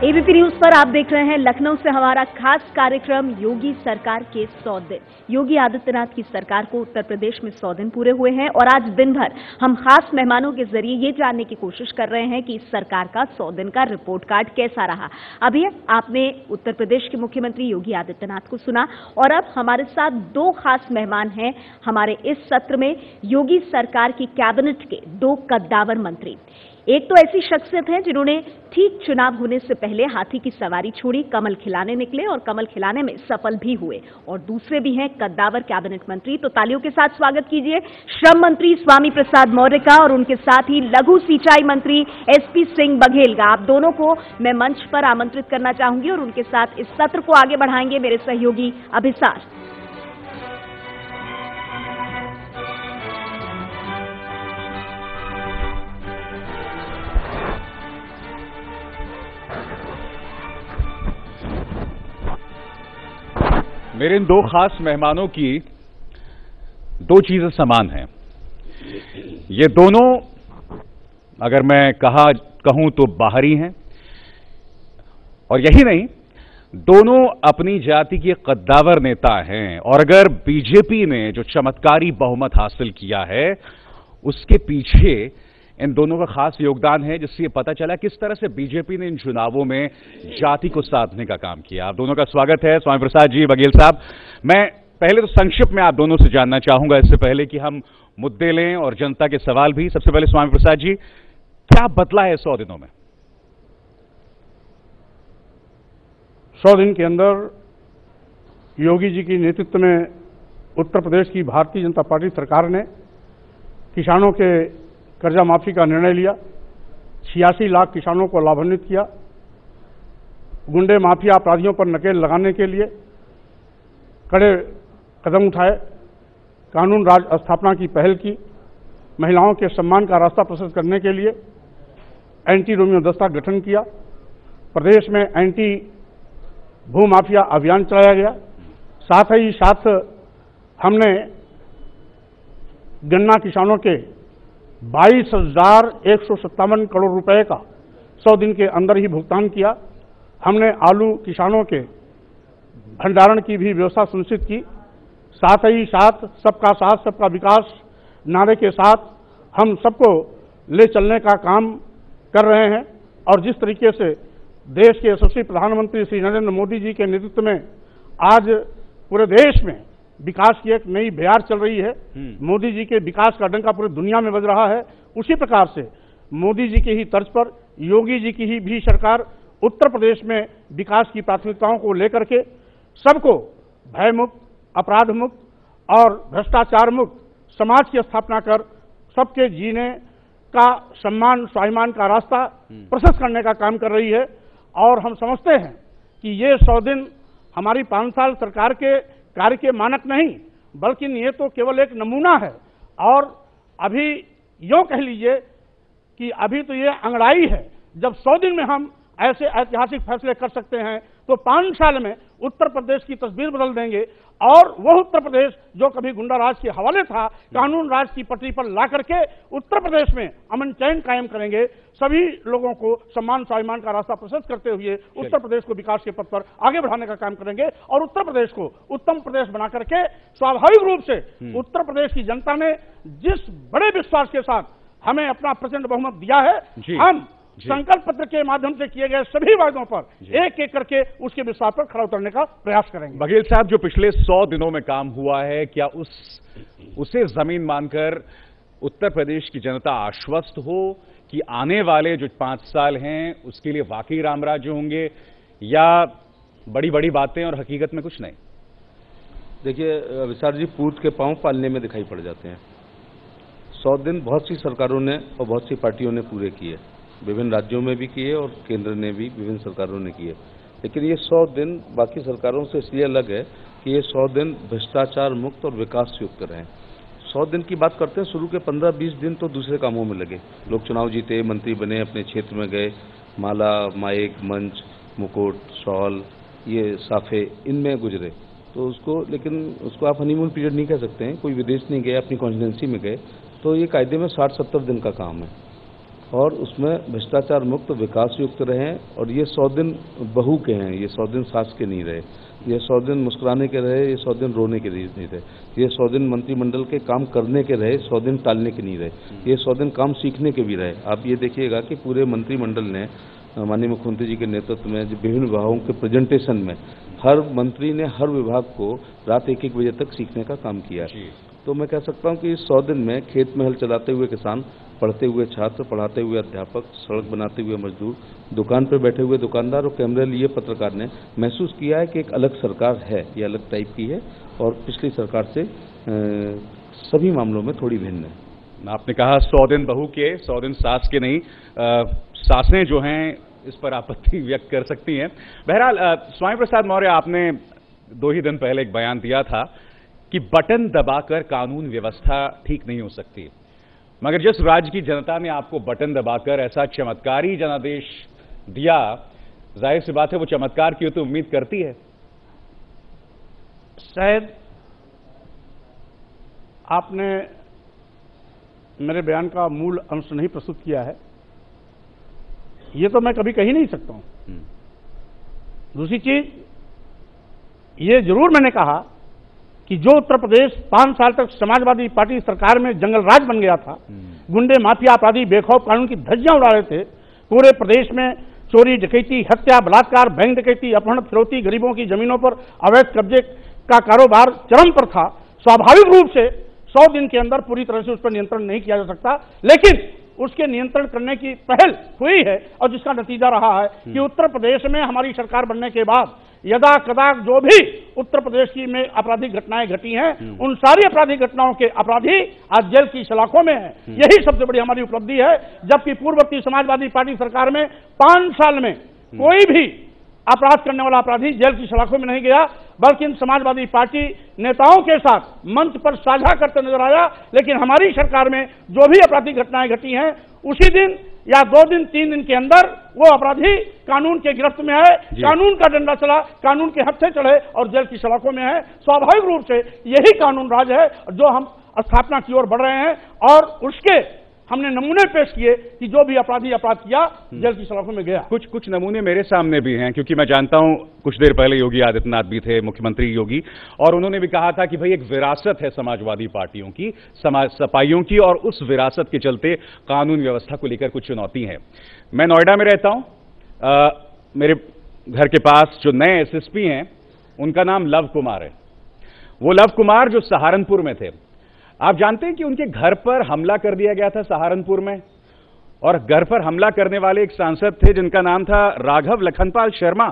ABP news पर आप देख रहे हैं लखनऊ से हमारा खास कार्यक्रम योगी सरकार के 100 दिन। योगी आदित्यनाथ की सरकार को उत्तर प्रदेश में 100 दिन पूरे हुए हैं और आज दिन भर हम खास मेहमानों के जरिए ये जानने की कोशिश कर रहे हैं कि इस सरकार का 100 दिन का रिपोर्ट कार्ड कैसा रहा। अभी आपने उत्तर प्रदेश के मुख्यमंत्री योगी आदित्यनाथ को सुना और अब हमारे साथ दो खास मेहमान हैं हमारे इस सत्र में, योगी सरकार की कैबिनेट के दो कद्दावर मंत्री। एक तो ऐसी शख्सियत है जिन्होंने ठीक चुनाव होने से पहले हाथी की सवारी छोड़ी, कमल खिलाने निकले और कमल खिलाने में सफल भी हुए, और दूसरे भी हैं कद्दावर कैबिनेट मंत्री। तो तालियों के साथ स्वागत कीजिए श्रम मंत्री स्वामी प्रसाद मौर्य का और उनके साथ ही लघु सिंचाई मंत्री एसपी सिंह बघेल का। आप दोनों को मैं मंच पर आमंत्रित करना चाहूंगी और उनके साथ इस सत्र को आगे बढ़ाएंगे मेरे सहयोगी अभिसार। मेरे इन दो खास मेहमानों की दो चीजें समान हैं। ये दोनों, अगर मैं कहूं तो बाहरी हैं, और यही नहीं, दोनों अपनी जाति के कद्दावर नेता हैं। और अगर बीजेपी ने जो चमत्कारी बहुमत हासिल किया है उसके पीछे इन दोनों का खास योगदान है, जिससे ये पता चला किस तरह से बीजेपी ने इन चुनावों में जाति को साधने का काम किया। आप दोनों का स्वागत है, स्वामी प्रसाद जी, बघेल साहब। मैं पहले तो संक्षिप्त में आप दोनों से जानना चाहूंगा, इससे पहले कि हम मुद्दे लें और जनता के सवाल भी। सबसे पहले स्वामी प्रसाद जी, क्या बदला है 100 दिनों में? 100 दिन के अंदर योगी जी के नेतृत्व में उत्तर प्रदेश की भारतीय जनता पार्टी सरकार ने किसानों के कर्जा माफी का निर्णय लिया, 86 लाख किसानों को लाभान्वित किया, गुंडे माफिया अपराधियों पर नकेल लगाने के लिए कड़े कदम उठाए, कानून राज स्थापना की पहल की, महिलाओं के सम्मान का रास्ता प्रशस्त करने के लिए एंटी रोमियो दस्ता गठन किया, प्रदेश में एंटी भूमाफिया अभियान चलाया गया। साथ ही साथ हमने गन्ना किसानों के 22,157 करोड़ रुपए का 100 दिन के अंदर ही भुगतान किया। हमने आलू किसानों के भंडारण की भी व्यवस्था सुनिश्चित की। साथ ही साथ सबका साथ सबका विकास नारे के साथ हम सबको ले चलने का काम कर रहे हैं। और जिस तरीके से देश के यशस्वी प्रधानमंत्री श्री नरेंद्र मोदी जी के नेतृत्व में आज पूरे देश में विकास की एक नई बयार चल रही है, मोदी जी के विकास का डंका पूरी दुनिया में बज रहा है, उसी प्रकार से मोदी जी की ही तर्ज पर योगी जी की ही भी सरकार उत्तर प्रदेश में विकास की प्राथमिकताओं को लेकर के सबको भय मुक्त, अपराध मुक्त और भ्रष्टाचार मुक्त समाज की स्थापना कर सबके जीने का सम्मान स्वाभिमान का रास्ता प्रशस्त करने का काम कर रही है। और हम समझते हैं कि ये 100 दिन हमारी 5 साल सरकार के कार्य के मानक नहीं, बल्कि ये तो केवल एक नमूना है। और अभी यूं कह लीजिए कि अभी तो ये अंगड़ाई है। जब 100 दिन में हम ऐसे ऐतिहासिक फैसले कर सकते हैं तो 5 साल में उत्तर प्रदेश की तस्वीर बदल देंगे। और वह उत्तर प्रदेश जो कभी गुंडा राज के हवाले था, कानून राज की पटरी पर ला करके उत्तर प्रदेश में अमन चैन कायम करेंगे। सभी लोगों को सम्मान स्वाभिमान का रास्ता प्रशस्त करते हुए उत्तर प्रदेश को विकास के पथ पर आगे बढ़ाने का काम करेंगे। और उत्तर प्रदेश को उत्तम प्रदेश बना करके स्वाभाविक रूप से उत्तर प्रदेश की जनता ने जिस बड़े विश्वास के साथ हमें अपना प्रचंड बहुमत दिया है, हम संकल्प पत्र के माध्यम से किए गए सभी वायदों पर एक एक करके उसके विश्वास पर खरा उतरने का प्रयास करेंगे। बघेल साहब, जो पिछले 100 दिनों में काम हुआ है, क्या उसे जमीन मानकर उत्तर प्रदेश की जनता आश्वस्त हो कि आने वाले जो 5 साल हैं उसके लिए वाकई राम राज्य होंगे, या बड़ी बड़ी बातें और हकीकत में कुछ नहीं? देखिए विशाल जी, पूत के पांव पालने में दिखाई पड़ जाते हैं। 100 दिन बहुत सी सरकारों ने और बहुत सी पार्टियों ने पूरे किए, विभिन्न राज्यों में भी किए और केंद्र ने भी, विभिन्न सरकारों ने किए। लेकिन ये 100 दिन बाकी सरकारों से इसलिए अलग है कि ये 100 दिन भ्रष्टाचार मुक्त और विकास युक्त रहे। 100 दिन की बात करते हैं, शुरू के 15-20 दिन तो दूसरे कामों में लगे। लोग चुनाव जीते, मंत्री बने, अपने क्षेत्र में गए, माला, माइक, मंच, मुकुट, शॉल, ये साफे, इनमें गुजरे। तो उसको आप हनीमून पीरियड नहीं कह सकते हैं। कोई विदेश नहीं गए, अपनी कॉन्स्टिट्यूंसी में गए, तो ये कायदे में 60-70 दिन का काम है। और उसमें भ्रष्टाचार मुक्त विकास युक्त रहें। और ये 100 दिन बहू के हैं, ये 100 दिन सास के नहीं रहे, ये 100 दिन मुस्कुराने के रहे, ये 100 दिन रोने के नहीं रहे, ये 100 दिन मंत्रिमंडल के काम करने के रहे, 100 दिन टालने के नहीं रहे, ये 100 दिन काम सीखने के भी रहे। आप ये देखिएगा कि पूरे मंत्रिमंडल ने माननीय मुख्यमंत्री जी के नेतृत्व में विभिन्न विभागों के प्रेजेंटेशन में हर मंत्री ने हर विभाग को रात 1-1 बजे तक सीखने का काम किया है। तो मैं कह सकता हूं कि इस 100 दिन में खेत में हल चलाते हुए किसान, पढ़ते हुए छात्र, पढ़ाते हुए अध्यापक, सड़क बनाते हुए मजदूर, दुकान पर बैठे हुए दुकानदार और कैमरे लिए पत्रकार ने महसूस किया है कि एक अलग सरकार है, ये अलग टाइप की है और पिछली सरकार से सभी मामलों में थोड़ी भिन्न है। आपने कहा 100 दिन बहू के, 100 दिन सास के नहीं। सासें जो हैं इस पर आपत्ति व्यक्त कर सकती हैं। बहरहाल स्वामी प्रसाद मौर्य, आपने 2 ही दिन पहले एक बयान दिया था कि बटन दबाकर कानून व्यवस्था ठीक नहीं हो सकती, मगर जिस राज्य की जनता ने आपको बटन दबाकर ऐसा चमत्कारी जनादेश दिया, जाहिर सी बात है वो चमत्कार की तो उम्मीद करती है। शायद आपने मेरे बयान का मूल अंश नहीं प्रस्तुत किया है, ये तो मैं कभी कह ही नहीं सकता हूं। दूसरी चीज, ये जरूर मैंने कहा कि जो उत्तर प्रदेश 5 साल तक समाजवादी पार्टी सरकार में जंगल राज बन गया था, गुंडे, माफिया, अपराधी बेखौफ कानून की धज्जियां उड़ा रहे थे, पूरे प्रदेश में चोरी, डकैती, हत्या, बलात्कार, बैंक डकैती, अपहरण, फिरौती, गरीबों की जमीनों पर अवैध कब्जे का कारोबार चरम पर था। स्वाभाविक रूप से 100 दिन के अंदर पूरी तरह से उस पर नियंत्रण नहीं किया जा सकता, लेकिन उसके नियंत्रण करने की पहल हुई है और जिसका नतीजा रहा है कि उत्तर प्रदेश में हमारी सरकार बनने के बाद यदा कदा जो भी उत्तर प्रदेश की में आपराधिक घटनाएं घटी हैं, उन सारी आपराधिक घटनाओं के अपराधी आज जेल की सलाखों में हैं। यही सबसे बड़ी हमारी उपलब्धि है, जबकि पूर्ववर्ती समाजवादी पार्टी सरकार में 5 साल में कोई भी अपराध करने वाला अपराधी जेल की सलाखों में नहीं गया, बल्कि इन समाजवादी पार्टी नेताओं के साथ मंच पर साझा करते नजर आया। लेकिन हमारी सरकार में जो भी आपराधिक घटनाएं घटी हैं, उसी दिन या 2 दिन 3 दिन के अंदर वो अपराधी कानून के गिरफ्त में आए, कानून का डंडा चला, कानून के हत्थे चढ़े और जेल की सलाखों में है। स्वाभाविक रूप से यही कानून राज है जो हम स्थापना की ओर बढ़ रहे हैं और उसके हमने नमूने पेश किए कि जो भी अपराधी अपराध किया जेल की सलाखों में गया। कुछ नमूने मेरे सामने भी हैं, क्योंकि मैं जानता हूं कुछ देर पहले योगी आदित्यनाथ भी थे, मुख्यमंत्री योगी, और उन्होंने भी कहा था कि भाई एक विरासत है समाजवादी पार्टियों की, समाज सपाइयों की, और उस विरासत के चलते कानून व्यवस्था को लेकर कुछ चुनौती है। मैं नोएडा में रहता हूं, मेरे घर के पास जो नए एसएसपी हैं उनका नाम लव कुमार है। वो लव कुमार जो सहारनपुर में थे, आप जानते हैं कि उनके घर पर हमला कर दिया गया था सहारनपुर में, और घर पर हमला करने वाले एक सांसद थे जिनका नाम था राघव लखनपाल शर्मा।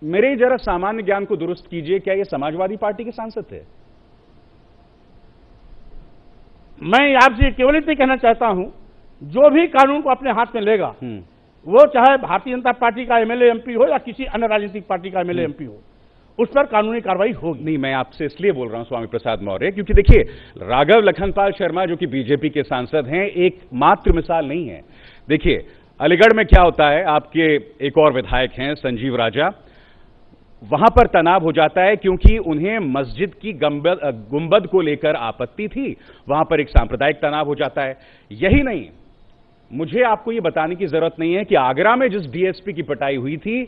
मेरे जरा सामान्य ज्ञान को दुरुस्त कीजिए, क्या ये समाजवादी पार्टी के सांसद थे? मैं आपसे केवल इतना कहना चाहता हूं, जो भी कानून को अपने हाथ में लेगा, वो चाहे भारतीय जनता पार्टी का एमएलए एमपी हो या किसी अन्य राजनीतिक पार्टी का एमएलए एमपी हो, उस पर कानूनी कार्रवाई होगी। नहीं, मैं आपसे इसलिए बोल रहा हूं स्वामी प्रसाद मौर्य, क्योंकि देखिए राघव लखनपाल शर्मा जो कि बीजेपी के सांसद हैं, एक मात्र मिसाल नहीं है। देखिए अलीगढ़ में क्या होता है, आपके एक और विधायक हैं संजीव राजा, वहां पर तनाव हो जाता है क्योंकि उन्हें मस्जिद की गुंबद को लेकर आपत्ति थी, वहां पर एक सांप्रदायिक तनाव हो जाता है। यही नहीं, मुझे आपको यह बताने की जरूरत नहीं है कि आगरा में जिस डीएसपी की पिटाई हुई थी,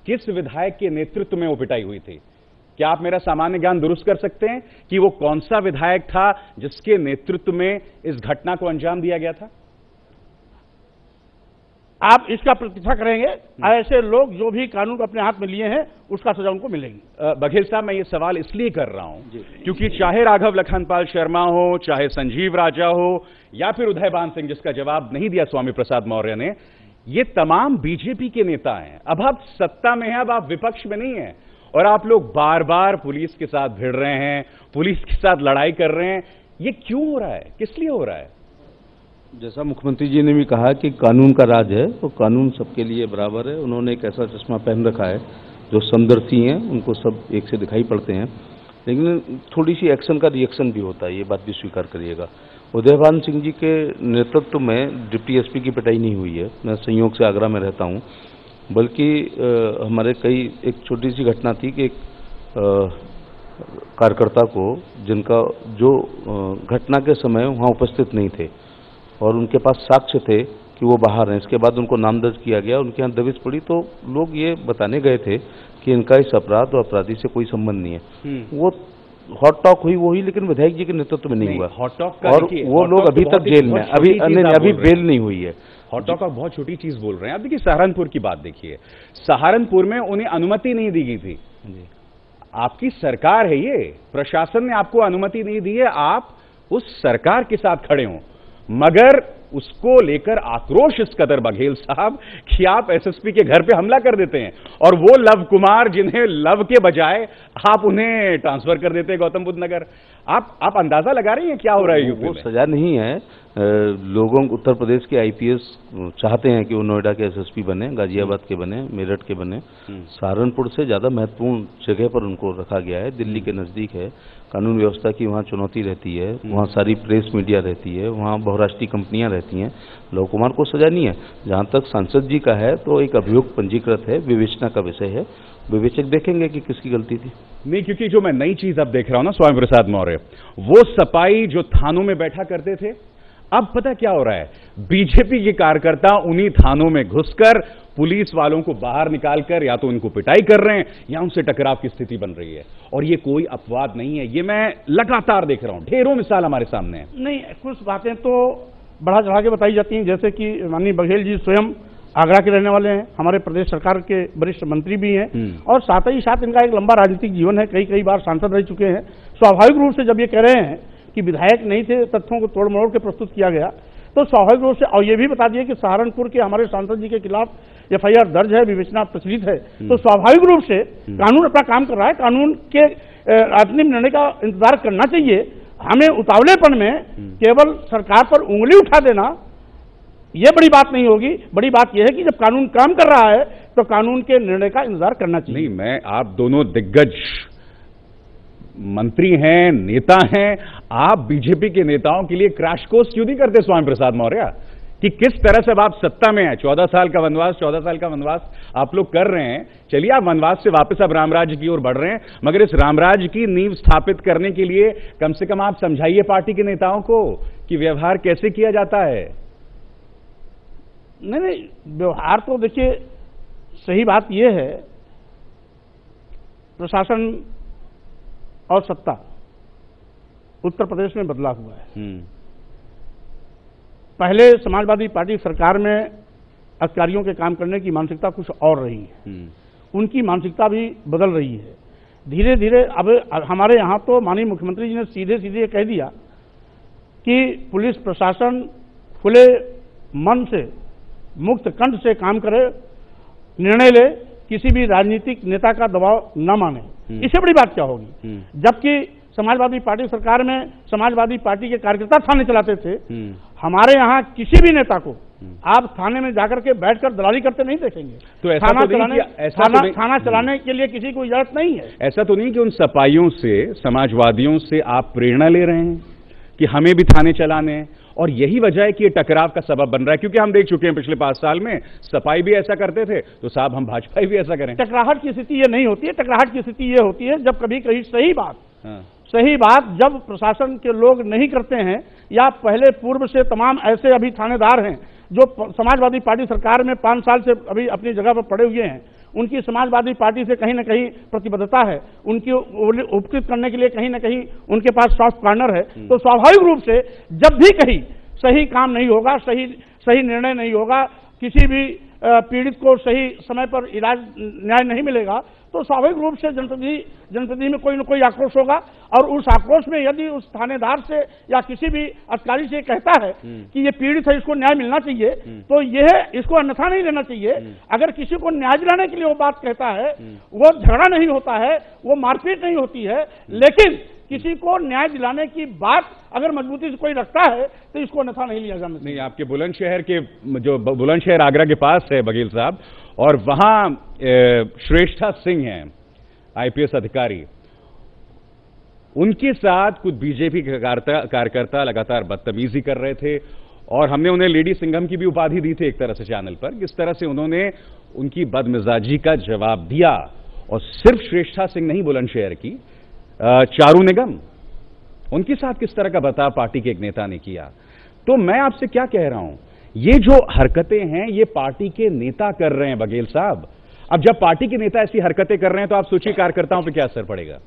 किस विधायक के नेतृत्व में वो पिटाई हुई थी। क्या आप मेरा सामान्य ज्ञान दुरुस्त कर सकते हैं कि वो कौन सा विधायक था जिसके नेतृत्व में इस घटना को अंजाम दिया गया था? आप इसका प्रतीक्षा करेंगे, ऐसे लोग जो भी कानून को अपने हाथ में लिए हैं उसका सजा उनको मिलेगी। बघेल साहब, मैं ये सवाल इसलिए कर रहा हूं क्योंकि चाहे राघव लखनपाल शर्मा हो, चाहे संजीव राजा हो, या फिर उदयभान सिंह जिसका जवाब नहीं दिया स्वामी प्रसाद मौर्य ने, ये तमाम बीजेपी के नेता हैं। अब आप सत्ता में हैं, अब आप विपक्ष में नहीं हैं, और आप लोग बार बार पुलिस के साथ भिड़ रहे हैं, पुलिस के साथ लड़ाई कर रहे हैं। ये क्यों हो रहा है, किस लिए हो रहा है? जैसा मुख्यमंत्री जी ने भी कहा कि कानून का राज है, तो कानून सबके लिए बराबर है। उन्होंने एक ऐसा चश्मा पहन रखा है, जो समदर्शी हैं उनको सब एक से दिखाई पड़ते हैं, लेकिन थोड़ी सी एक्शन का रिएक्शन भी होता है, ये बात भी स्वीकार करिएगा। उदयभान सिंह जी के नेतृत्व में डिप्टी एसपी की पिटाई नहीं हुई है। मैं संयोग से आगरा में रहता हूँ, बल्कि हमारे कई एक छोटी सी घटना थी कि एक कार्यकर्ता को, जिनका जो घटना के समय वहाँ उपस्थित नहीं थे, और उनके पास साक्ष्य थे कि वो बाहर हैं। इसके बाद उनको नाम दर्ज किया गया, उनके यहाँ दबिश पड़ी, तो लोग ये बताने गए थे कि इनका इस अपराध और अपराधी से कोई संबंध नहीं है। वो हॉट टॉक हुई, लेकिन विधायक जी के नेतृत्व में नहीं हुआ। हॉट टॉक और वो लोग अभी तक जेल में, अभी बेल नहीं हुई है। हॉट टॉक का बहुत छोटी चीज बोल रहे हैं आप। देखिए सहारनपुर की बात देखिए, सहारनपुर में उन्हें अनुमति नहीं दी गई थी। आपकी सरकार है ये, प्रशासन ने आपको अनुमति नहीं दी है, आप उस सरकार के साथ खड़े हो, मगर उसको लेकर आक्रोश इस कदर बघेल साहब कि आप एसएसपी के घर पे हमला कर देते हैं, और वो लव कुमार जिन्हें लव के बजाय आप उन्हें ट्रांसफर कर देते हैं गौतम बुद्ध नगर। आप अंदाजा लगा रही हैं क्या हो रहा है यूपी में? वो सजा नहीं है। लोगों उत्तर प्रदेश के आईपीएस चाहते हैं कि वो नोएडा के एसएसपी बने, गाजियाबाद के बने, मेरठ के बने। सहारनपुर से ज्यादा महत्वपूर्ण जगह पर उनको रखा गया है। दिल्ली के नजदीक है, कानून व्यवस्था की वहाँ चुनौती रहती है, वहाँ सारी प्रेस मीडिया रहती है, वहाँ बहुराष्ट्रीय कंपनियां रहती हैं। लव कुमार को सजा नहीं है। जहाँ तक सांसद जी का है तो एक अभियोग पंजीकृत है, विवेचना का विषय है, विवेचक देखेंगे कि किसकी गलती थी। नहीं, क्योंकि जो मैं नई चीज अब देख रहा हूं ना स्वामी प्रसाद मौर्य, वो सपाई जो थानों में बैठा करते थे, अब पता क्या हो रहा है, बीजेपी के कार्यकर्ता उन्हीं थानों में घुसकर पुलिस वालों को बाहर निकालकर या तो उनको पिटाई कर रहे हैं या उनसे टकराव की स्थिति बन रही है। और ये कोई अपवाद नहीं है, ये मैं लगातार देख रहा हूं, ढेरों मिसाल हमारे सामने है। नहीं, कुछ बातें तो बढ़ा चढ़ा के बताई जाती हैं, जैसे कि माननीय बघेल जी स्वयं आगरा के रहने वाले हैं, हमारे प्रदेश सरकार के वरिष्ठ मंत्री भी हैं, और साथ ही साथ इनका एक लंबा राजनीतिक जीवन है, कई बार सांसद रह चुके हैं। स्वाभाविक रूप से जब ये कह रहे हैं कि विधायक नहीं थे, तथ्यों को तोड़ मरोड़ के प्रस्तुत किया गया, तो स्वाभाविक रूप से, और ये भी बता दिए कि सहारनपुर के हमारे सांसद जी के खिलाफ एफआईआर दर्ज है, विवेचना प्रचलित है, तो स्वाभाविक रूप से कानून अपना काम कर रहा है। कानून के राजनीतिक निर्णय का इंतजार करना चाहिए। हमें उतावलेपन में केवल सरकार पर उंगली उठा देना ये बड़ी बात नहीं होगी। बड़ी बात यह है कि जब कानून काम कर रहा है तो कानून के निर्णय का इंतजार करना चाहिए। नहीं, मैं, आप दोनों दिग्गज मंत्री हैं, नेता हैं, आप बीजेपी के नेताओं के लिए क्रैश कोर्स क्यों नहीं करते स्वामी प्रसाद मौर्य, कि किस तरह से अब आप सत्ता में हैं? 14 साल का वनवास आप लोग कर रहे हैं। चलिए, आप वनवास से वापस अब रामराज्य की ओर बढ़ रहे हैं, मगर इस रामराज्य की नींव स्थापित करने के लिए कम से कम आप समझाइए पार्टी के नेताओं को कि व्यवहार कैसे किया जाता है। नहीं, व्यवहार तो देखिए, सही बात यह है, प्रशासन और सत्ता उत्तर प्रदेश में बदला हुआ है। पहले समाजवादी पार्टी सरकार में अधिकारियों के काम करने की मानसिकता कुछ और रही है, उनकी मानसिकता भी बदल रही है धीरे धीरे। अब हमारे यहाँ तो माननीय मुख्यमंत्री जी ने सीधे सीधे कह दिया कि पुलिस प्रशासन खुले मन से, मुक्त कंठ से काम करे, निर्णय ले, किसी भी राजनीतिक नेता का दबाव न माने। इससे बड़ी बात क्या होगी? जबकि समाजवादी पार्टी सरकार में समाजवादी पार्टी के कार्यकर्ता थाने चलाते थे, हमारे यहाँ किसी भी नेता को आप थाने में जाकर के बैठकर दलाली करते नहीं देखेंगे। तो ऐसा थाना चलाने के लिए किसी को इजाजत नहीं है। ऐसा तो नहीं कि उन सपाइयों से, समाजवादियों से आप प्रेरणा ले रहे हैं कि हमें भी थाने चलाने हैं, और यही वजह है कि ये टकराव का सबब बन रहा है? क्योंकि हम देख चुके हैं पिछले 5 साल में सपाई भी ऐसा करते थे, तो साहब हम भाजपा भी ऐसा करें। टकराहट की स्थिति ये नहीं होती है। टकराहट की स्थिति ये होती है जब कभी कहीं सही बात जब प्रशासन के लोग नहीं करते हैं, या पहले पूर्व से तमाम ऐसे अभी थानेदार हैं जो समाजवादी पार्टी सरकार में 5 साल से अभी अपनी जगह पर पड़े हुए हैं, उनकी समाजवादी पार्टी से कहीं ना कहीं प्रतिबद्धता है, उनकी उपकृत करने के लिए कहीं ना कहीं उनके पास सॉफ्ट कॉर्नर है। तो स्वाभाविक रूप से जब भी कहीं सही काम नहीं होगा, सही निर्णय नहीं होगा, किसी भी पीड़ित को सही समय पर इलाज न्याय नहीं मिलेगा, तो स्वाभाविक रूप से जनप्रतिनिधि में कोई न कोई आक्रोश होगा। और उस आक्रोश में यदि उस थानेदार से या किसी भी अधिकारी से कहता है कि ये पीड़ित है, इसको न्याय मिलना चाहिए, तो यह इसको अन्यथा नहीं लेना चाहिए। अगर किसी को न्याय दिलाने के लिए वो बात कहता है, वो झगड़ा नहीं होता है, वो मारपीट नहीं होती है, लेकिन किसी को न्याय दिलाने की बात अगर मजबूती से कोई रखता है तो इसको अन्यथा नहीं लिया जाना चाहिए। नहीं, आपके बुलंदशहर के, जो बुलंदशहर आगरा के पास है बघेल साहब, और वहां श्रेष्ठा सिंह हैं आईपीएस अधिकारी, उनके साथ कुछ बीजेपी के कार्यकर्ता लगातार बदतमीजी कर रहे थे, और हमने उन्हें लेडी सिंघम की भी उपाधि दी थी एक तरह से चैनल पर। किस तरह से उन्होंने उनकी बदमिजाजी का जवाब दिया, और सिर्फ श्रेष्ठा सिंह नहीं, बुलंदशहर की चारू निगम, उनके साथ किस तरह का बर्ताव पार्टी के एक नेता ने किया। तो मैं आपसे क्या कह रहा हूं, ये जो हरकतें हैं ये पार्टी के नेता कर रहे हैं बघेल साहब। अब जब पार्टी के नेता ऐसी हरकतें कर रहे हैं तो आप सोचिए कार्यकर्ताओं पे क्या असर पड़ेगा।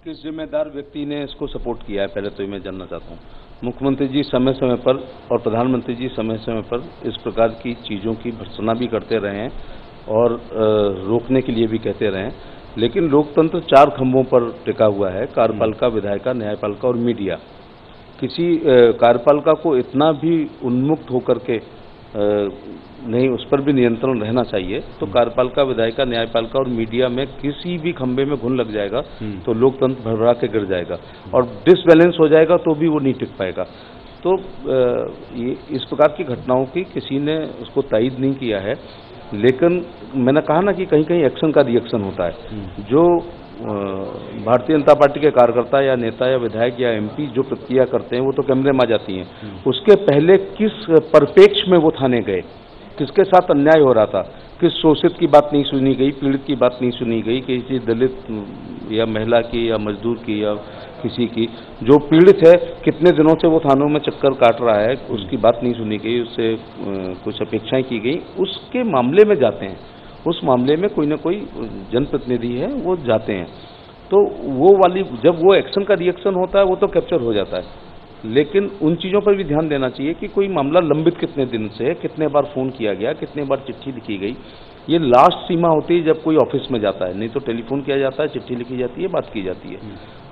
किस जिम्मेदार व्यक्ति ने इसको सपोर्ट किया है, पहले तो मैं जानना चाहता हूँ। मुख्यमंत्री जी समय समय पर और प्रधानमंत्री जी समय समय पर इस प्रकार की चीज़ों की भर्त्सना भी करते रहे हैं और रोकने के लिए भी कहते रहे हैं, लेकिन लोकतंत्र 4 खंभों पर टिका हुआ है, कार्यपालिका, विधायिका, न्यायपालिका और मीडिया। किसी कार्यपालिका को इतना भी उन्मुक्त होकर के नहीं, उस पर भी नियंत्रण रहना चाहिए। तो कार्यपालिका, विधायिका, न्यायपालिका और मीडिया में किसी भी खंभे में घुन लग जाएगा तो लोकतंत्र भरभरा के गिर जाएगा और डिसबैलेंस हो जाएगा तो भी वो नहीं टिक पाएगा। तो ये इस प्रकार की घटनाओं की किसी ने उसको तायद नहीं किया है, लेकिन मैंने कहा ना कि कहीं कहीं एक्शन का रिएक्शन होता है। जो भारतीय जनता पार्टी के कार्यकर्ता या नेता या विधायक या एमपी जो प्रतिक्रिया करते हैं वो तो कैमरे में आ जाती हैं। उसके पहले किस परिप्रेक्ष्य में वो थाने गए, किसके साथ अन्याय हो रहा था, किस शोषित की बात नहीं सुनी गई, पीड़ित की बात नहीं सुनी गई, किसी दलित या महिला की या मजदूर की या किसी की जो पीड़ित है कितने दिनों से वो थानों में चक्कर काट रहा है, उसकी बात नहीं सुनी गई, उससे कुछ अपेक्षाएं की गई, उसके मामले में जाते हैं। उस मामले में कोई ना कोई जनप्रतिनिधि है वो जाते हैं, तो वो वाली जब वो एक्शन का रिएक्शन होता है वो तो कैप्चर हो जाता है। लेकिन उन चीज़ों पर भी ध्यान देना चाहिए कि कोई मामला लंबित कितने दिन से है, कितने बार फ़ोन किया गया, कितने बार चिट्ठी लिखी गई। ये लास्ट सीमा होती है जब कोई ऑफिस में जाता है, नहीं तो टेलीफोन किया जाता है, चिट्ठी लिखी जाती है, बात की जाती है।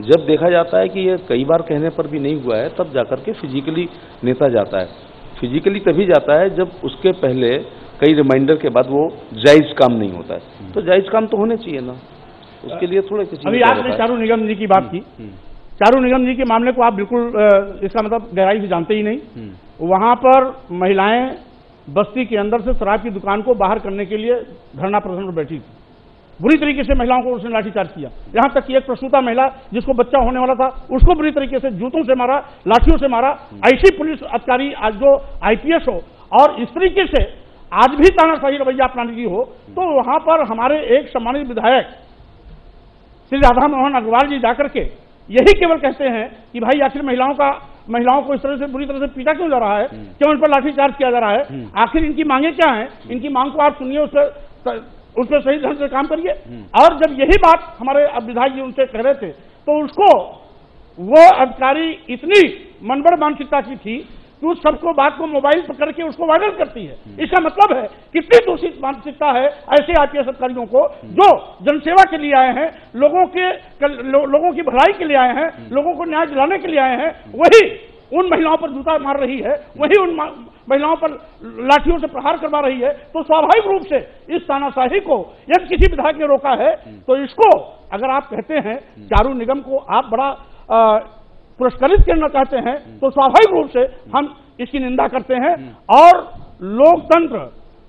जब देखा जाता है कि ये कई बार कहने पर भी नहीं हुआ है, तब जाकर के फिजिकली नेता जाता है। फिजिकली तभी जाता है जब उसके पहले कई रिमाइंडर के बाद वो जायज़ काम नहीं होता है। तो जायज़ काम तो होने चाहिए ना, उसके लिए थोड़ा किसी अभी आपने चारू निगम जी की बात की। चारू निगम जी के मामले को आप बिल्कुल इसका मतलब गहराई से जानते ही नहीं। वहां पर महिलाएं बस्ती के अंदर से शराब की दुकान को बाहर करने के लिए धरना प्रदर्शन पर बैठी थी। बुरी तरीके से महिलाओं को उसने लाठीचार्ज किया, यहां तक कि एक प्रसूता महिला जिसको बच्चा होने वाला था उसको बुरी तरीके से जूतों से मारा, लाठियों से मारा। ऐसी पुलिस अधिकारी आज जो IPS हो और इस तरीके से आज भी तानाशाही रवैया अपनाने की हो, तो वहां पर हमारे एक सम्मानित विधायक श्री राधा मोहन अग्रवाल जी जाकर के यही केवल कहते हैं कि भाई आखिर महिलाओं को इस तरह से बुरी तरह से पीटा क्यों जा रहा है, क्यों इन पर लाठीचार्ज किया जा रहा है, आखिर इनकी मांगे क्या हैं, इनकी मांग को आप सुनिए, उस पर सही ढंग से काम करिए। और जब यही बात हमारे विधायक जी उनसे कह रहे थे तो उसको वो अधिकारी इतनी मनबड़ मानसिकता की थी कि उस सबको बात को मोबाइल पर करके उसको वायरल करती है। इसका मतलब है कितनी दूषित मानसिकता है ऐसे IPS अधिकारियों को जो जनसेवा के लिए आए हैं, लोगों की भलाई के लिए आए हैं, लोगों को न्याय दिलाने के लिए आए हैं, वही उन महिलाओं पर जूता मार रही है, वही उन महिलाओं पर लाठियों से प्रहार करवा रही है। तो स्वाभाविक रूप से इस तानाशाही को यदि किसी विधायक ने रोका है तो इसको अगर आप कहते हैं चारू निगम को आप बड़ा पुरस्कृत करना चाहते हैं तो स्वाभाविक रूप से हम इसकी निंदा करते हैं। और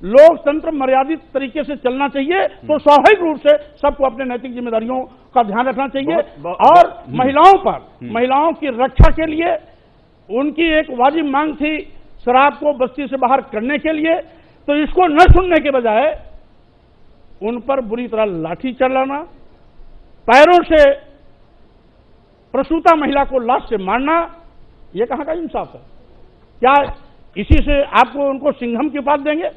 लोकतंत्र मर्यादित तरीके से चलना चाहिए, तो स्वाभाविक रूप से सबको अपने नैतिक जिम्मेदारियों का ध्यान रखना चाहिए। और महिलाओं की रक्षा के लिए उनकी एक वाजिब मांग थी शराब को बस्ती से बाहर करने के लिए, तो इसको न सुनने के बजाय उन पर बुरी तरह लाठी चलाना, पैरों से प्रसूता महिला को लाश से मारना, यह कहां का इंसाफ है? क्या इसी से आपको उनको सिंघम की उपाधि देंगे?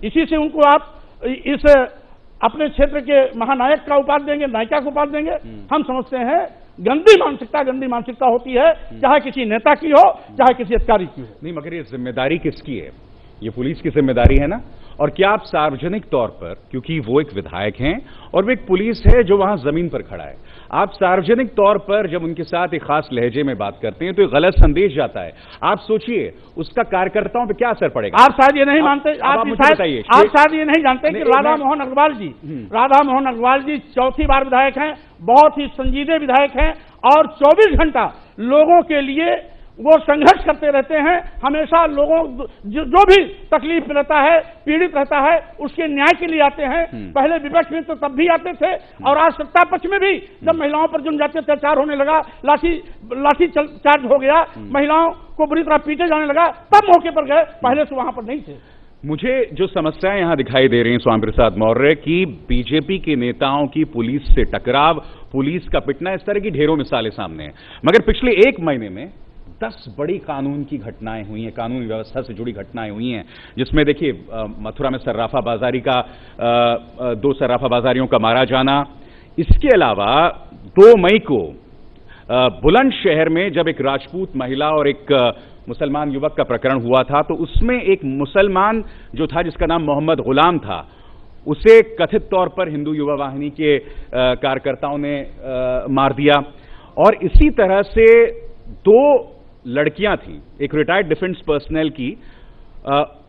इसी से उनको आप इस अपने क्षेत्र के महानायक का उपाधि देंगे, नायिका को उपाधि देंगे? हम समझते हैं गंदी मानसिकता होती है, चाहे किसी नेता की हो, चाहे किसी अधिकारी की हो। नहीं, मगर ये जिम्मेदारी किसकी है? ये पुलिस की जिम्मेदारी है ना। और क्या आप सार्वजनिक तौर पर, क्योंकि वो एक विधायक हैं और वो एक पुलिस है जो वहां जमीन पर खड़ा है, आप सार्वजनिक तौर पर जब उनके साथ एक खास लहजे में बात करते हैं तो एक गलत संदेश जाता है। आप सोचिए उसका कार्यकर्ताओं पे क्या असर पड़ेगा। आप शायद ये नहीं मानते, आप शायद ये नहीं जानते कि राधा मोहन अग्रवाल जी चौथी बार विधायक हैं, बहुत ही संजीदे विधायक हैं और 24 घंटा लोगों के लिए वो संघर्ष करते रहते हैं। हमेशा लोगों जो भी तकलीफ में रहता है, पीड़ित रहता है, उसके न्याय के लिए आते हैं। पहले विपक्ष में तो तब भी आते थे और आज सत्ता पक्ष में भी जब महिलाओं पर जनजातीय अत्याचार होने लगा, लाठी चार्ज हो गया, महिलाओं को बुरी तरह पीटे जाने लगा, तब मौके पर गए, पहले से वहां पर नहीं थे। मुझे जो समस्याएं यहां दिखाई दे रही हैं स्वामी प्रसाद मौर्य की, बीजेपी के नेताओं की पुलिस से टकराव, पुलिस का पिटना, इस तरह की ढेरों मिसालें सामने हैं। मगर पिछले 1 महीने में 10 बड़ी कानून की घटनाएं हुई हैं, कानून व्यवस्था से जुड़ी घटनाएं हुई हैं, जिसमें देखिए मथुरा में सर्राफा बाजारी का 2 सर्राफा बाजारियों का मारा जाना। इसके अलावा 2 मई को बुलंदशहर में जब एक राजपूत महिला और एक मुसलमान युवक का प्रकरण हुआ था, तो उसमें एक मुसलमान जो था जिसका नाम मोहम्मद गुलाम था, उसे कथित तौर पर हिंदू युवा वाहिनी के कार्यकर्ताओं ने मार दिया। और इसी तरह से 2 लड़कियां थी, एक रिटायर्ड डिफेंस पर्सनल की,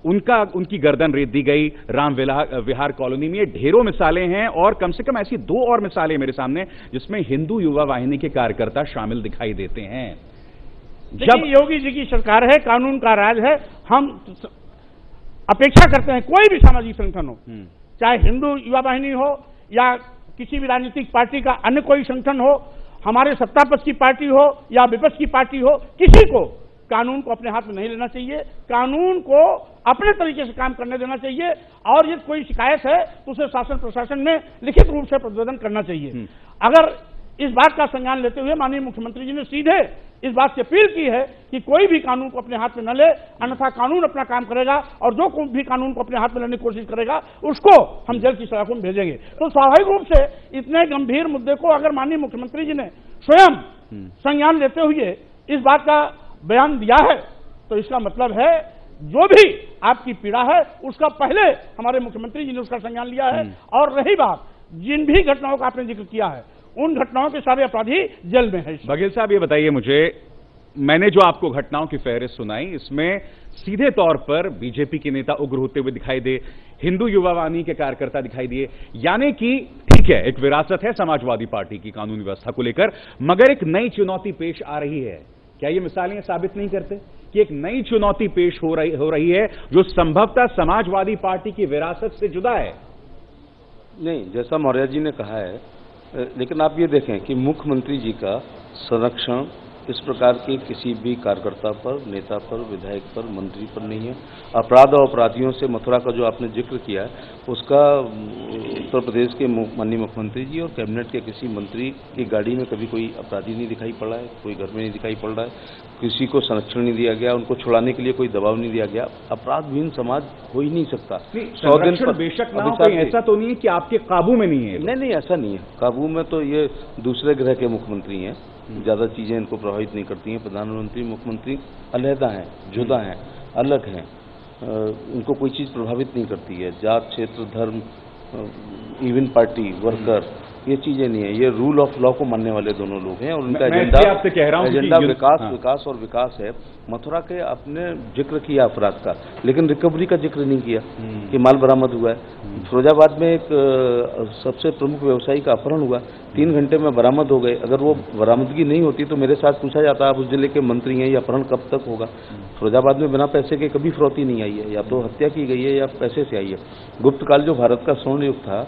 उनकी गर्दन रेत दी गई राम विहार कॉलोनी में। ये ढेरों मिसालें हैं और कम से कम ऐसी 2 और मिसालें मेरे सामने जिसमें हिंदू युवा वाहिनी के कार्यकर्ता शामिल दिखाई देते हैं। जब योगी जी की सरकार है, कानून का राज है, हम अपेक्षा करते हैं कोई भी सामाजिक संगठन हो, चाहे हिंदू युवा वाहिनी हो या किसी भी राजनीतिक पार्टी का अन्य कोई संगठन हो, हमारे सत्ता पक्ष की पार्टी हो या विपक्ष की पार्टी हो, किसी को कानून को अपने हाथ में नहीं लेना चाहिए, कानून को अपने तरीके से काम करने देना चाहिए। और यदि कोई शिकायत है तो उसे शासन प्रशासन में लिखित रूप से प्रतिवेदन करना चाहिए। अगर इस बात का संज्ञान लेते हुए माननीय मुख्यमंत्री जी ने सीधे इस बात से अपील की है कि कोई भी कानून को अपने हाथ में न ले, अन्यथा कानून अपना काम करेगा और जो कोई भी कानून को अपने हाथ में लेने की कोशिश करेगा उसको हम जेल की सलाखों में भेजेंगे। तो स्वाभाविक रूप से इतने गंभीर मुद्दे को अगर माननीय मुख्यमंत्री जी ने स्वयं संज्ञान लेते हुए इस बात का बयान दिया है, तो इसका मतलब है जो भी आपकी पीड़ा है उसका पहले हमारे मुख्यमंत्री जी ने उसका संज्ञान लिया है। और रही बात जिन भी घटनाओं का आपने जिक्र किया है, उन घटनाओं के सारे अपराधी जेल में है। बघेल साहब, ये बताइए मुझे, मैंने जो आपको घटनाओं की फहरिस्त सुनाई, इसमें सीधे तौर पर बीजेपी के नेता उग्र होते हुए दिखाई दे, हिंदू युवा वाहिनी के कार्यकर्ता दिखाई दिए, यानी कि ठीक है, एक विरासत है समाजवादी पार्टी की कानून व्यवस्था को लेकर, मगर एक नई चुनौती पेश आ रही है। क्या ये मिसालें साबित नहीं करते कि एक नई चुनौती पेश हो रही है जो संभवतः समाजवादी पार्टी की विरासत से जुदा है? नहीं, जैसा मौर्य जी ने कहा है, लेकिन आप ये देखें कि मुख्यमंत्री जी का संरक्षण इस प्रकार के किसी भी कार्यकर्ता पर, नेता पर, विधायक पर, मंत्री पर नहीं है। अपराध और अपराधियों से मथुरा का जो आपने जिक्र किया है, उसका उत्तर प्रदेश के माननीय मुख्यमंत्री जी और कैबिनेट के किसी मंत्री की गाड़ी में कभी कोई अपराधी नहीं दिखाई पड़ा है, कोई घर में नहीं दिखाई पड़ रहा है, किसी को संरक्षण नहीं दिया गया, उनको छुड़ाने के लिए कोई दबाव नहीं दिया गया। अपराधहीन समाज हो ही नहीं सकता। 100 दिन पर बेशक ना हो, कोई ऐसा तो नहीं है कि आपके काबू में नहीं है? नहीं, ऐसा नहीं है। काबू में तो ये दूसरे ग्रह के मुख्यमंत्री हैं, ज़्यादा चीज़ें इनको प्रभावित नहीं करती हैं। प्रधानमंत्री, मुख्यमंत्री अलहदा हैं, जुदा हैं, अलग हैं, उनको कोई चीज़ प्रभावित नहीं करती है। जात, क्षेत्र, धर्म, इवन पार्टी, वर्कर, ये चीज़ें नहीं है। ये रूल ऑफ लॉ को मानने वाले दोनों लोग हैं और उनका एजेंडा विकास और विकास है। मथुरा के आपने जिक्र किया अपराध का, लेकिन रिकवरी का जिक्र नहीं किया कि माल बरामद हुआ है। फिरोजाबाद में एक सबसे प्रमुख व्यवसायी का अपहरण हुआ, 3 घंटे में बरामद हो गए। अगर वो बरामदगी नहीं होती तो मेरे साथ पूछा जाता, आप उस जिले के मंत्री हैं, ये अपहरण कब तक होगा? फिरोजाबाद में बिना पैसे के कभी फिरौती नहीं आई है, या तो हत्या की गई है या पैसे से आई है। गुप्तकाल जो भारत का स्वर्ण युग था,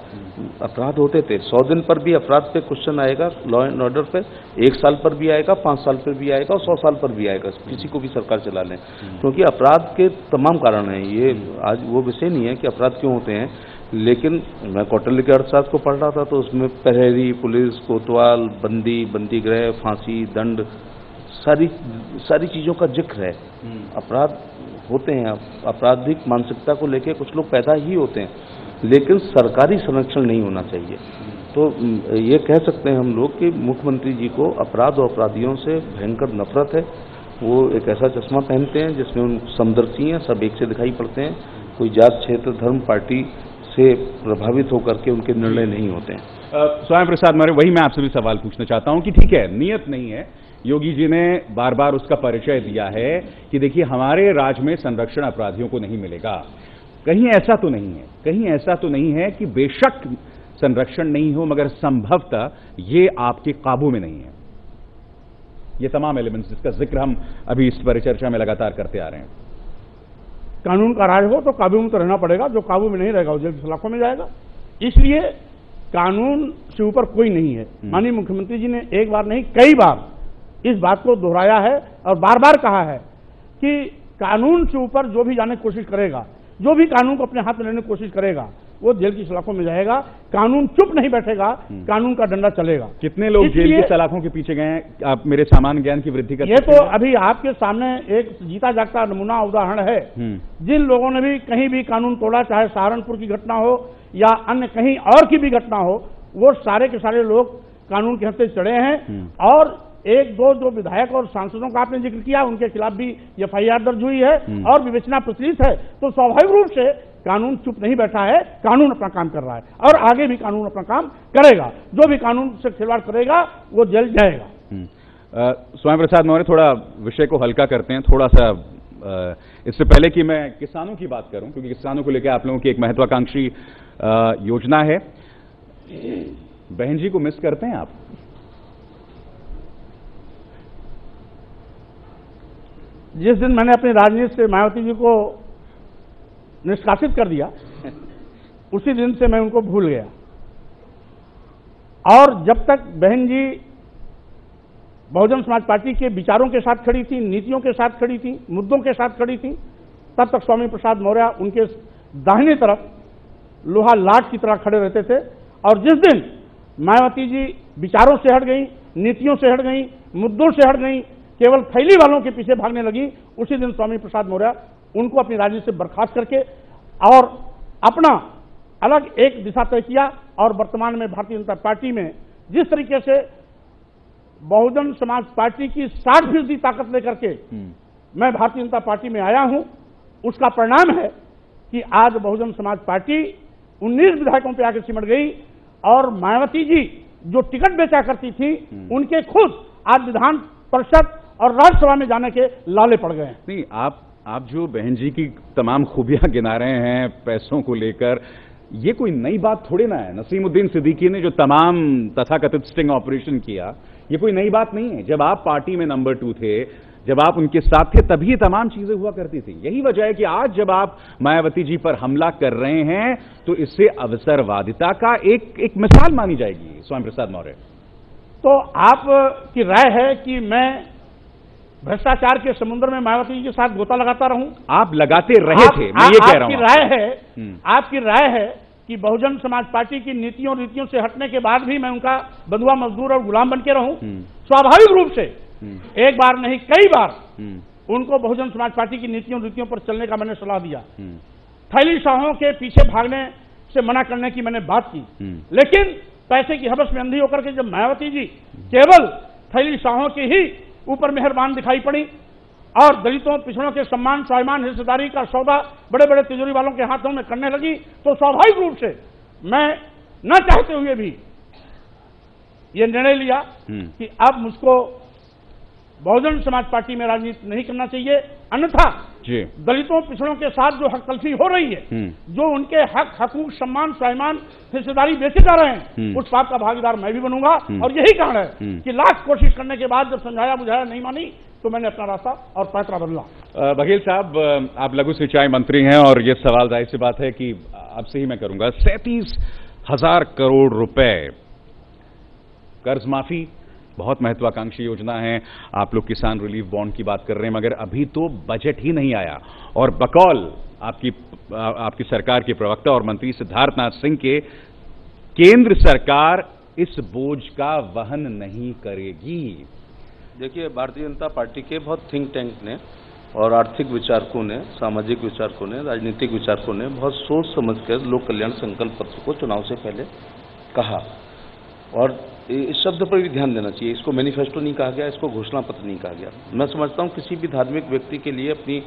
अपराध होते थे। 100 दिन पर भी अपराध पे क्वेश्चन आएगा, लॉ एंड ऑर्डर पे 1 साल पर भी आएगा, 5 साल पर भी आएगा और 100 साल पर भी आएगा, किसी को भी सरकार चला लें, क्योंकि अपराध के तमाम कारण हैं। ये आज वो विषय नहीं है कि अपराध क्यों होते हैं, लेकिन मैं कौटिल्य के अर्थशास्त्र को पढ़ रहा था तो उसमें प्रहरी, पुलिस, कोतवाल, बंदी गृह, फांसी, दंड, सारी चीज़ों का जिक्र है। अपराध होते हैं, आपराधिक मानसिकता को लेकर कुछ लोग पैदा ही होते हैं, लेकिन सरकारी संरक्षण नहीं होना चाहिए। तो ये कह सकते हैं हम लोग कि मुख्यमंत्री जी को अपराध और अपराधियों से भयंकर नफरत है। वो एक ऐसा चश्मा पहनते हैं जिसमें उन समदर्शी हैं, सब एक से दिखाई पड़ते हैं। कोई जात, क्षेत्र, धर्म, पार्टी से प्रभावित होकर के उनके निर्णय नहीं होते हैं। स्वामी प्रसाद मौर्य, वही मैं आपसे भी सवाल पूछना चाहता हूं कि ठीक है, नियत नहीं है, योगी जी ने बार बार उसका परिचय दिया है कि देखिए हमारे राज्य में संरक्षण अपराधियों को नहीं मिलेगा। कहीं ऐसा तो नहीं है, कहीं ऐसा तो नहीं है कि बेशक संरक्षण नहीं हो मगर संभवतः ये आपके काबू में नहीं है। ये तमाम एलिमेंट्स जिसका जिक्र हम अभी इस परिचर्चा में लगातार करते आ रहे हैं। कानून का राज हो तो काबू में तो रहना पड़ेगा, जो काबू में नहीं रहेगा वो जेल की सलाखों में जाएगा। इसलिए कानून से ऊपर कोई नहीं है। माननीय मुख्यमंत्री जी ने एक बार नहीं कई बार इस बात को दोहराया है और बार बार कहा है कि कानून से ऊपर जो भी जाने की कोशिश करेगा, जो भी कानून को अपने हाथ में लेने की कोशिश करेगा, वो जेल की सलाखों में जाएगा। कानून चुप नहीं बैठेगा, कानून का डंडा चलेगा। कितने लोग जेल की सलाखों के पीछे गए हैं? आप मेरे सामान्य ज्ञान की वृद्धि कर ये तो अभी आपके सामने एक जीता जागता नमूना उदाहरण है। जिन लोगों ने भी कहीं भी कानून तोड़ा, चाहे सहारनपुर की घटना हो या अन्य कहीं और की भी घटना हो, वो सारे के सारे लोग कानून के हत्थे चढ़े हैं। और एक दो जो विधायक और सांसदों का आपने जिक्र किया, उनके खिलाफ भी एफआईआर दर्ज हुई है और विवेचना प्रचलित है। तो स्वाभाविक रूप से कानून चुप नहीं बैठा है, कानून अपना काम कर रहा है और आगे भी कानून अपना काम करेगा। जो भी कानून से खिलवाड़ करेगा वो जेल जाएगा। स्वामी प्रसाद मौर्य, थोड़ा विषय को हल्का करते हैं, थोड़ा सा इससे पहले कि मैं किसानों की बात करूं, क्योंकि किसानों को लेकर आप लोगों की एक महत्वाकांक्षी योजना है। बहन जी को मिस करते हैं आप? जिस दिन मैंने अपनी राजनीति से मायावती जी को निष्कासित कर दिया, उसी दिन से मैं उनको भूल गया। और जब तक बहन जी बहुजन समाज पार्टी के विचारों के साथ खड़ी थी, नीतियों के साथ खड़ी थी, मुद्दों के साथ खड़ी थी, तब तक स्वामी प्रसाद मौर्य उनके दाहिनी तरफ लोहा लाट की तरह खड़े रहते थे। और जिस दिन मायावती जी विचारों से हट गई, नीतियों से हट गई, मुद्दों से हट गई, केवल थैली वालों के पीछे भागने लगी, उसी दिन स्वामी प्रसाद मौर्य उनको अपनी राजनीति से बर्खास्त करके और अपना अलग एक दिशा तय किया। और वर्तमान में भारतीय जनता पार्टी में जिस तरीके से बहुजन समाज पार्टी की 60% ताकत लेकर के मैं भारतीय जनता पार्टी में आया हूं, उसका परिणाम है कि आज बहुजन समाज पार्टी 19 विधायकों पर आकर सिमट गई। और मायावती जी जो टिकट बेचा करती थी, उनके खुद आज विधान परिषद और राज्यसभा में जाने के लाले पड़ गए हैं। नहीं, आप जो बहन जी की तमाम खूबियां गिना रहे हैं पैसों को लेकर, ये कोई नई बात थोड़ी ना है। नसीमुद्दीन सिद्दीकी ने जो तमाम तथाकथित स्टिंग ऑपरेशन किया, ये कोई नई बात नहीं है। जब आप पार्टी में नंबर 2 थे, जब आप उनके साथ थे, तभी ये तमाम चीजें हुआ करती थी। यही वजह है कि आज जब आप मायावती जी पर हमला कर रहे हैं, तो इससे अवसरवादिता का एक मिसाल मानी जाएगी। स्वामी प्रसाद मौर्य, तो आपकी राय है कि मैं भ्रष्टाचार के समुद्र में मायावती जी के साथ गोता लगाता रहूं? आप लगाते रहे थे, मैं ये कह रहा हूं। आपकी राय है कि बहुजन समाज पार्टी की नीतियों रीतियों से हटने के बाद भी मैं उनका बंधुआ मजदूर और गुलाम बन के रहूं? स्वाभाविक रूप से एक बार नहीं कई बार उनको बहुजन समाज पार्टी की नीतियों रीतियों पर चलने का मैंने सलाह दिया। थैली शाहों के पीछे भागने से मना करने की मैंने बात की, लेकिन पैसे की हवस में अंधी होकर के जब मायावती जी केवल थैली शाहों के ही ऊपर मेहरबान दिखाई पड़ी और दलितों पिछड़ों के सम्मान स्वाभिमान हिस्सेदारी का सौदा बड़े बड़े तिजोरी वालों के हाथों में करने लगी, तो स्वाभाविक रूप से मैं न चाहते हुए भी ये निर्णय लिया कि अब मुझको बहुजन समाज पार्टी में राजनीति नहीं करना चाहिए। अन्यथा दलितों पिछड़ों के साथ जो हक तलफी हो रही है, जो उनके हक हकूक सम्मान स्वाभिमान हिस्सेदारी बेचे जा रहे हैं, उस पाप का भागीदार मैं भी बनूंगा। और यही कारण है कि लाख कोशिश करने के बाद जब समझाया बुझाया नहीं मानी, तो मैंने अपना रास्ता और पैतरा बदला। बघेल साहब, आप लघु सिंचाई मंत्री हैं और ये सवाल जाहिर सी बात है कि आपसे ही मैं करूंगा। 37,000 करोड़ रुपए कर्ज माफी, बहुत महत्वाकांक्षी योजना है। आप लोग किसान रिलीफ बॉन्ड की बात कर रहे हैं, मगर अभी तो बजट ही नहीं आया। और बकौल आपकी सरकार के प्रवक्ता और मंत्री सिद्धार्थनाथ सिंह के, केंद्र सरकार इस बोझ का वहन नहीं करेगी। देखिए, भारतीय जनता पार्टी के बहुत थिंक टैंक ने और आर्थिक विचारकों ने, सामाजिक विचारकों ने, राजनीतिक विचारकों ने बहुत सोच समझकर लोक कल्याण संकल्प पत्र को चुनाव से पहले कहा। और इस शब्द पर भी ध्यान देना चाहिए। इसको मैनिफेस्टो नहीं कहा गया, इसको घोषणा पत्र नहीं कहा गया। मैं समझता हूँ किसी भी धार्मिक व्यक्ति के लिए अपनी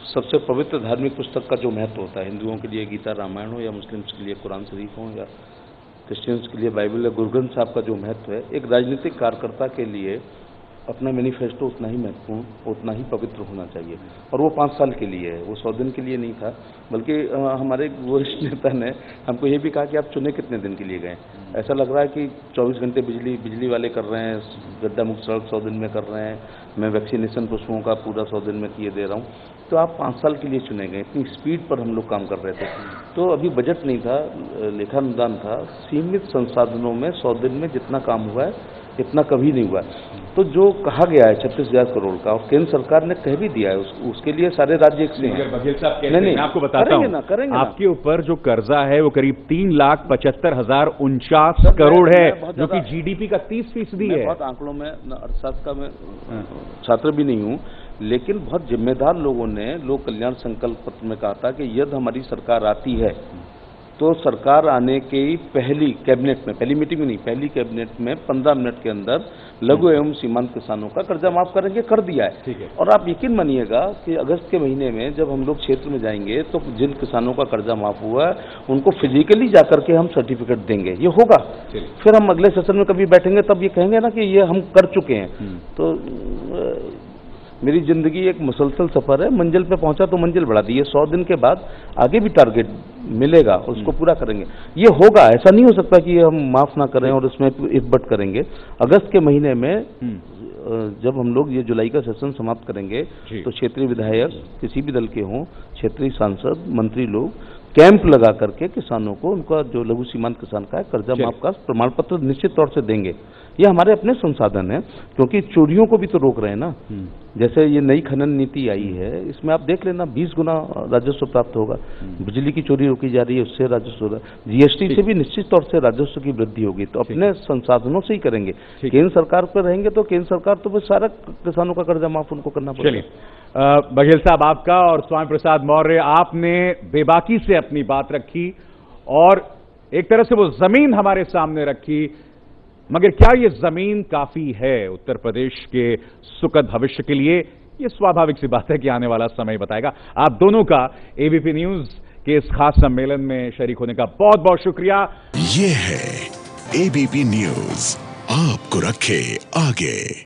सबसे पवित्र धार्मिक पुस्तक का जो महत्व होता है, हिंदुओं के लिए गीता रामायण हो या मुस्लिम्स के लिए कुरान शरीफ हो या क्रिश्चियंस के लिए बाइबल या गुरु ग्रंथ साहब का जो महत्व है, एक राजनीतिक कार्यकर्ता के लिए अपना मैनिफेस्टो उतना ही महत्वपूर्ण, उतना ही पवित्र होना चाहिए। और वो 5 साल के लिए है, वो 100 दिन के लिए नहीं था। बल्कि हमारे वरिष्ठ नेता ने हमको ये भी कहा कि आप चुने कितने दिन के लिए गए। ऐसा लग रहा है कि 24 घंटे बिजली वाले कर रहे हैं, गड्ढा मुक्त सड़क 100 दिन में कर रहे हैं, मैं वैक्सीनेशन पशुओं का पूरा 100 दिन में किए दे रहा हूँ। तो आप 5 साल के लिए चुने गए, इतनी स्पीड पर हम लोग काम कर रहे थे। तो अभी बजट नहीं था, लेखानुदान था, सीमित संसाधनों में 100 दिन में जितना काम हुआ है इतना कभी नहीं हुआ। तो जो कहा गया है 36,000 करोड़ का, और केंद्र सरकार ने कह भी दिया है, उसके लिए सारे राज्य एक से हैं। बघेल साहब कहते हैं, मैं आपको बताता हूं, आपके ऊपर जो कर्जा है वो करीब 3,75,049 करोड़ है, जो कि जीडीपी का 30% है। बहुत आंकड़ों में अर्थशास्त्र का मैं छात्र भी नहीं हूं, लेकिन बहुत जिम्मेदार लोगों ने लोक कल्याण संकल्प पत्र में कहा था कि यदि हमारी सरकार आती है तो सरकार आने के पहली कैबिनेट में, पहली मीटिंग में नहीं, पहली कैबिनेट में 15 मिनट के अंदर लघु एवं सीमांत किसानों का कर्जा माफ करेंगे, कर दिया है। ठीक है। और आप यकीन मानिएगा कि अगस्त के महीने में जब हम लोग क्षेत्र में जाएंगे तो जिन किसानों का कर्जा माफ हुआ है उनको फिजिकली जाकर के हम सर्टिफिकेट देंगे, ये होगा। फिर हम अगले सेशन में कभी बैठेंगे तब ये कहेंगे ना कि ये हम कर चुके हैं। तो मेरी जिंदगी एक मुसलसल सफर है, मंजिल पे पहुंचा तो मंजिल बढ़ा दी है, 100 दिन के बाद आगे भी टारगेट मिलेगा, उसको पूरा करेंगे, ये होगा। ऐसा नहीं हो सकता कि हम माफ ना करें और इसमें इफबट करेंगे। अगस्त के महीने में जब हम लोग ये जुलाई का सेशन समाप्त करेंगे तो क्षेत्रीय विधायक किसी भी दल के हों, क्षेत्रीय सांसद, मंत्री लोग कैंप लगा करके किसानों को उनका जो लघु सीमांत किसान का है कर्जा माफ का प्रमाण पत्र निश्चित तौर से देंगे। ये हमारे अपने संसाधन है, क्योंकि चोरियों को भी तो रोक रहे हैं ना। जैसे ये नई खनन नीति आई है, इसमें आप देख लेना 20 गुना राजस्व प्राप्त होगा। बिजली की चोरी रोकी जा रही है, उससे राजस्व होगा। जीएसटी से भी निश्चित तौर से राजस्व की वृद्धि होगी। तो अपने संसाधनों से ही करेंगे। केंद्र सरकार पर रहेंगे तो केंद्र सरकार तो सारा किसानों का कर्जा माफ उनको करना पड़ेगा। बघेल साहब आपका और स्वामी प्रसाद मौर्य, आपने बेबाकी से अपनी बात रखी और एक तरह से वो जमीन हमारे सामने रखी, मगर क्या ये जमीन काफी है उत्तर प्रदेश के सुखद भविष्य के लिए? ये स्वाभाविक सी बात है कि आने वाला समय बताएगा। आप दोनों का एबीपी न्यूज के इस खास सम्मेलन में शरीक होने का बहुत बहुत शुक्रिया। ये है एबीपी न्यूज, आपको रखे आगे।